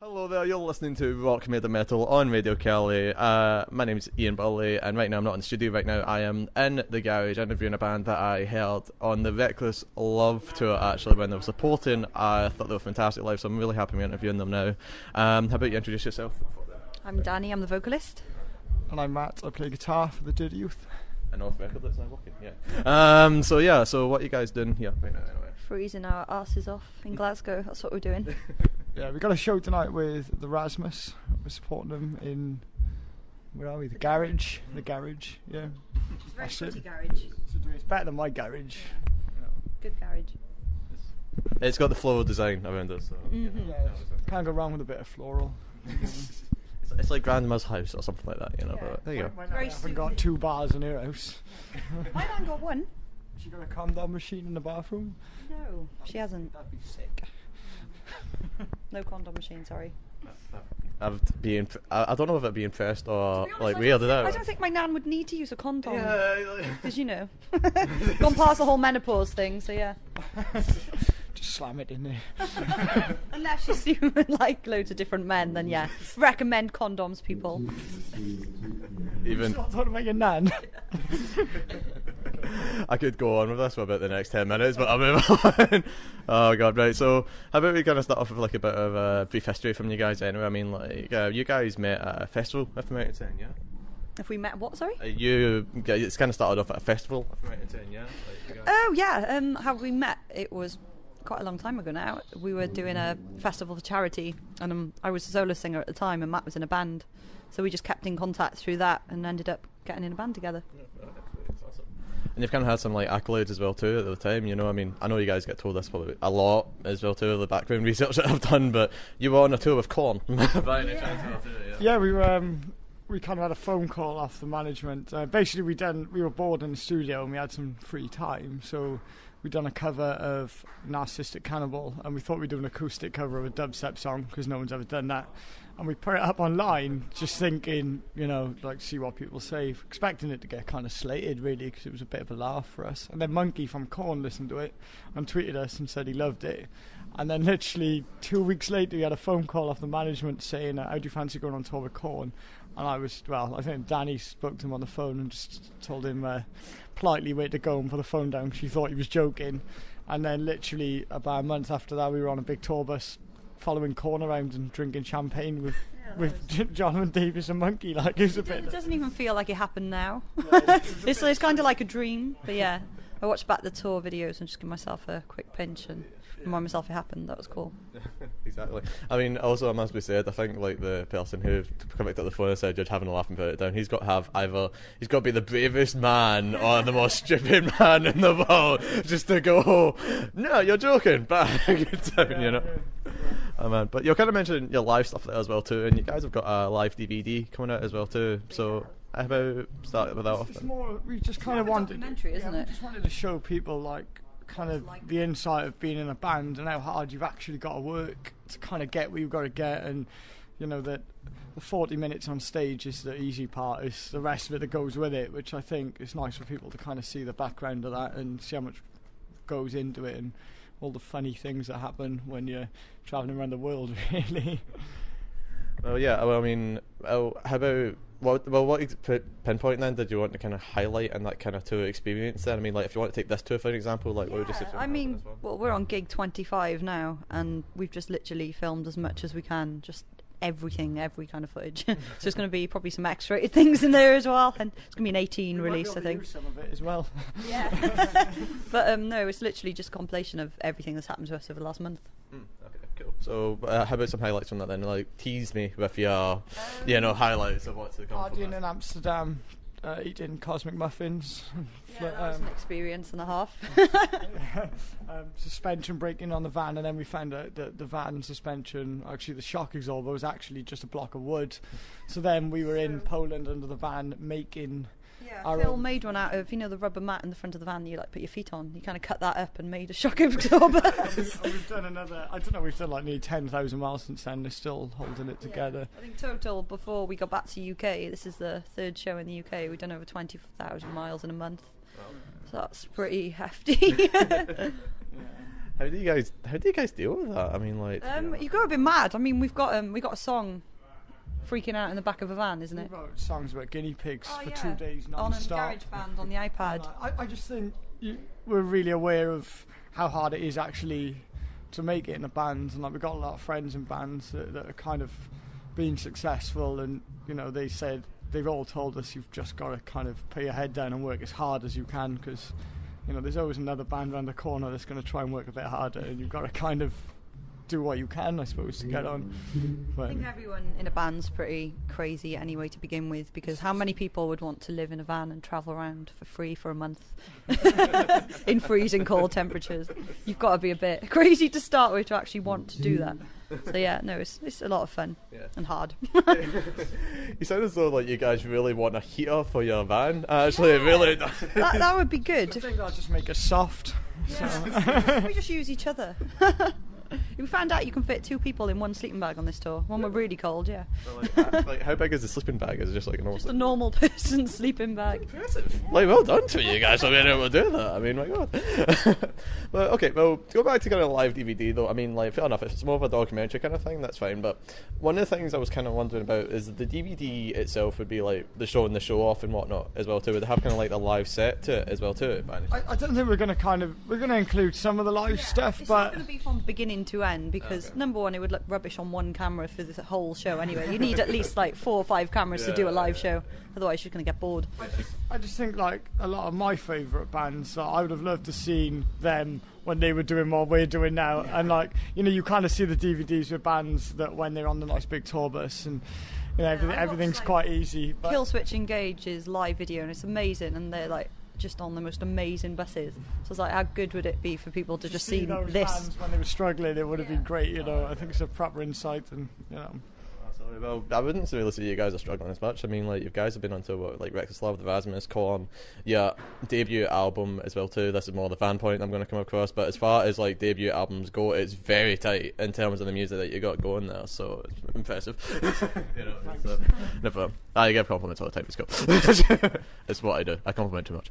Hello there, you're listening to Rock Made of Metal on Radio Kelly. My name's Ian Burley, and right now I'm not in the studio. Right now I am in the garage interviewing a band that I heard on the Reckless Love tour, actually, when they were supporting. I thought they were fantastic live, so I'm really happy we're interviewing them now. How about you introduce yourself? I'm Danni, I'm the vocalist. And I'm Matt, I play guitar for the Dirty Youth. And off record, that's not working, yeah. So what are you guys doing here right now, anyway? Freezing our asses off in Glasgow, that's what we're doing. Yeah, we got a show tonight with the Rasmus. We're supporting them in, where are we? The garage. The garage, yeah. It's a very pretty garage. It's better than my garage. Good garage. It's got the floral design around it, so... Mm-hmm. Yeah, can't go wrong with a bit of floral. It's like Grandma's house or something like that, you know. Yeah. But there you go. I haven't got 2 bars in her house. My nan got one. She got a condom machine in the bathroom? No, she hasn't. That'd be sick. No condom machine, sorry. I don't know if I'd be impressed or To be honest, like weirded out. I don't think my nan would need to use a condom. Yeah, Because, you know, gone past the whole menopause thing, so yeah. Just slam it in there. Unless she's human like loads of different men, then yeah. Recommend condoms, people. even Still talking about your nan. I could go on with this for about the next 10 minutes, but I'll move on. Oh god, right. So how about we kind of start off with like a bit of a brief history from you guys anyway. I mean, like you guys met at a festival, if I'm right in saying, yeah? If we met what, sorry? It's kind of started off at a festival, if I'm right in saying, yeah? Like, you guys... Oh yeah, how we met, it was quite a long time ago now. We were doing a festival for charity, and I was a solo singer at the time, and Matt was in a band, so we just kept in contact through that and ended up getting in a band together. That's awesome. And you've kind of had some like accolades as well too at the time, you know. I mean, I know you guys get told this probably a lot as well too, the background research that I've done, but you were on a tour with Korn. Yeah, we kind of had a phone call off the management. Basically, we were bored in the studio and we had some free time, so we'd done a cover of Narcissistic Cannibal, and we thought we'd do an acoustic cover of a dubstep song because no one's ever done that. And we put it up online, just thinking, you know, like see what people say, expecting it to get kind of slated really because it was a bit of a laugh for us. And then Monkey from Korn listened to it and tweeted us and said he loved it. And then literally 2 weeks later, we had a phone call off the management saying, how do you fancy going on tour with Korn? And I think Danny spoke to him on the phone and just told him politely where to go and put the phone down. She thought he was joking. And then literally about a month after that, we were on a big tour bus following Korn around and drinking champagne with John and Davis and Monkey. Like, it was a bit... It doesn't even feel like it happened now. It's kind of like a dream, but yeah. I watched back the tour videos and just give myself a quick pinch and remind myself it happened. That was cool. Exactly. I mean, also it must be said, I think like the person who picked up the phone and said you're having a laugh and put it down, he's got to be the bravest man or the most stupid man in the world just to go, no, you're joking, but you know. Oh, man. But you kind of mentioned your live stuff there as well too, and you guys have got a live DVD coming out as well too, so how about start with that off then? We just kind of wanted... documentary, isn't it? We just wanted to show people like kind of the insight of being in a band and how hard you've actually got to work to kind of get what you've got to get, and you know that the 40 minutes on stage is the easy part, it's the rest of it that goes with it, which I think is nice for people to kind of see the background of that and see how much goes into it and all the funny things that happen when you're travelling around the world, really. Well, yeah, well, I mean, how about... what pinpoint then did you want to kind of highlight in that kind of tour experience then? I mean, like, if you want to take this tour for an example, like, what would you say? I mean, well, we're on gig 25 now, and we've just literally filmed as much as we can, just everything, every kind of footage. So there's going to be probably some X-rated things in there as well, and it's going to be an 18 release, I think. Use some of it as well. Yeah. But no, it's literally just a compilation of everything that's happened to us over the last month. Okay, cool. So, how about some highlights from that then? Like, tease me with your, highlights of what's to come from Partying that. in Amsterdam, eating cosmic muffins. Yeah, that was an experience and a half. Suspension breaking on the van, and then we found out that the van suspension, actually the shock absorber, was actually just a block of wood. So then we were in Poland under the van making... Yeah, Phil made one out of, the rubber mat in the front of the van that you like put your feet on. You kind of cut that up and made a shock absorber. We've done another, I don't know, we've done like nearly 10,000 miles since then. They're still holding it together. I think total, before we got back to UK, this is the third show in the UK, we've done over 20,000 miles in a month. So that's pretty hefty. How do you guys deal with that? I mean, like, you've got to be mad. I mean, we got a song, freaking out in the back of a van, isn't it? We wrote songs about guinea pigs for yeah. 2 days on a non-stop. garage band on the iPad. I just think we're really aware of how hard it is actually to make it in a band, and like we've got a lot of friends in bands that are kind of being successful, and you know they've all told us you've just got to kind of put your head down and work as hard as you can, because you know there's always another band around the corner that's going to try and work a bit harder, and you've got to kind of do what you can, I suppose, to get on. But I think everyone in a band's pretty crazy anyway to begin with, because how many people would want to live in a van and travel around for free for a month in freezing cold temperatures? You've got to be a bit crazy to start with to actually want to do that. So yeah, no, it's a lot of fun and hard. You sound as though like you guys really want a heater for your van. Actually, it really does. That would be good. I think that'll just make us soft. Yeah. We just use each other. We found out you can fit 2 people in one sleeping bag on this tour. When we're really cold, yeah. Like how big is the sleeping bag? Is it just like a normal? Just a normal person's sleeping bag. Impressive. Like, well done to you guys for being able to do that. I mean, my God. But okay, well, to go back to kind of live DVD though, I mean, like, fair enough, if it's more of a documentary kind of thing, that's fine. But one of the things I was kind of wondering about is the DVD itself would be like the show and the show off and whatnot as well too. Would it have kind of like the live set to it as well too? I don't think we're going to include some of the live stuff, it's but not going to be from beginning to end, because number one, it would look rubbish on one camera for the whole show anyway. You need at least like 4 or 5 cameras to do a live show, otherwise you're going to get bored. I just think like a lot of my favourite bands, I would have loved to seen them when they were doing what we're doing now, and like, you know, you kind of see the DVDs with bands that when they're on the nice big tour bus, and you know, everything's quite easy. But Killswitch Engage's live video, and it's amazing, and they're like just on the most amazing buses. So it's like, how good would it be for people to just see those this? bands when they were struggling? It would have been great, you know. I think it's a proper insight, and you know. Well, I wouldn't really say you guys are struggling as much. I mean, like, you guys have been onto what, like Reckless Love, the Rasmus, Corn, debut album as well too. This is more the fan point I'm going to come across. But as far as like debut albums go, it's very tight in terms of the music that you got going there. So it's impressive. You know, so, never. I give compliments all the time. It's cool. It's what I do. I compliment too much.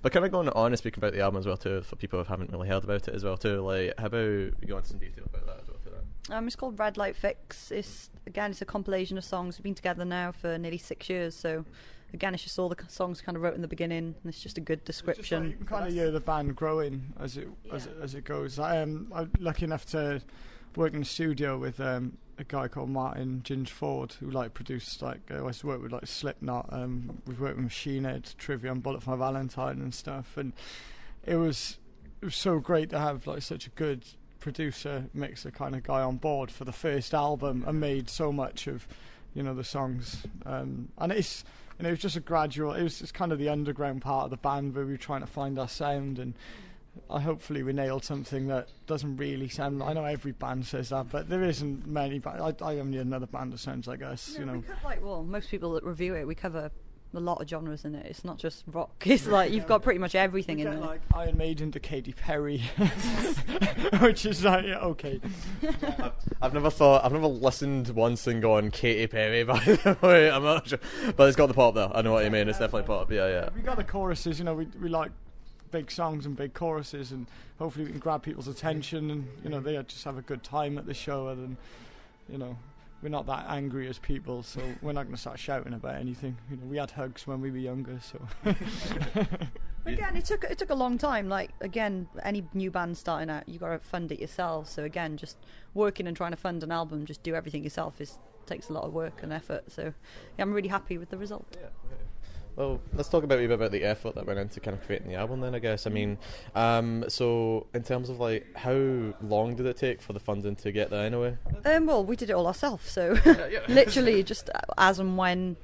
But kind of going on and speaking about the album as well too, for people who haven't really heard about it as well too. Like, how about you go into some detail about that as well too? It's called Red Light Fix. It's a compilation of songs. We've been together now for nearly 6 years, so again, it's just all the songs kind of wrote in the beginning, and it's just a good description. You can kind of hear the band growing as it goes. I'm lucky enough to work in the studio with a guy called Martin Ginge-Ford, who like produced like I used to work with like Slipknot. We've worked with Machine Head, Trivium, Bullet for My Valentine, and stuff. And it was so great to have like such a good producer, mixer kind of guy on board for the first album, and made so much of, you know, the songs. And it's, you know, it was just a gradual. It's kind of the underground part of the band where we were trying to find our sound, and hopefully we nailed something that doesn't really sound. I know every band says that, but there isn't many. I only another band that sounds like us. You know, we cover, most people that review it, we cover a lot of genres in it. It's not just rock. It's like you've got pretty much everything in there. Like Iron Maiden to Katy Perry, which is like okay. I've never listened once and gone Katy Perry. By the way, I'm not sure, but it's got the pop there. I know what you mean. It's definitely pop. Yeah. We got the choruses. You know, we like big songs and big choruses, and hopefully we can grab people's attention, and you know, they just have a good time at the show, and you know, we're not that angry as people, so we're not going to start shouting about anything. You know, we had hugs when we were younger, so. Again, it took a long time. Like, again, any new band starting out, you got to fund it yourself. So again, just working and trying to fund an album, just do everything yourself, takes a lot of work and effort. So yeah, I'm really happy with the result. Yeah. Well, let's talk a bit about the effort that went into kind of creating the album then, I guess. I mean, so in terms of like, how long did it take for the funding to get there anyway? Well, we did it all ourselves, so literally just as and when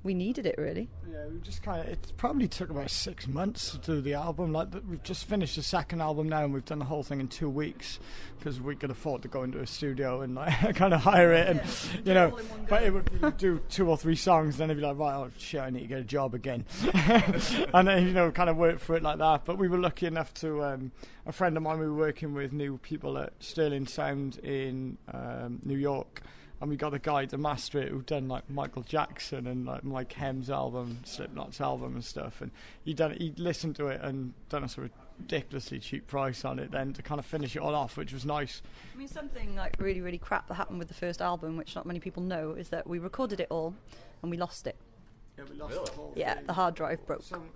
we needed it, really. Yeah, we just it probably took about 6 months to do the album. Like, we've just finished the second album now, and we've done the whole thing in 2 weeks because we could afford to go into a studio and like kind of hire it, and you know. But it would do 2 or 3 songs, then it'd be like, right, oh shit, I need to get a job again, and then, you know, kind of work for it like that. But we were lucky enough to a friend of mine we were working with knew people at Sterling Sound in New York. And we got a guy to master it who'd done like Michael Jackson and like Mike Hemm's album, Slipknot's album and stuff. And he'd listened to it and done a sort of ridiculously cheap price on it then to kind of finish it all off, which was nice. I mean, something like really, really crap that happened with the first album, which not many people know, is that we recorded it all and we lost it. Yeah, we lost the whole Yeah, thing. the hard drive broke. Someone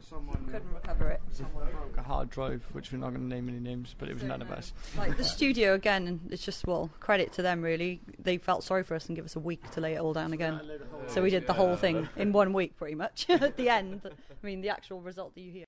Couldn't recover it. Someone broke a hard drive, which we're not going to name any names, but it was none of us. Like the studio again, and it's just, well, credit to them really. They felt sorry for us and give us a week to lay it all down again. So we did the whole thing in 1 week pretty much. At the end, I mean, the actual result that you hear.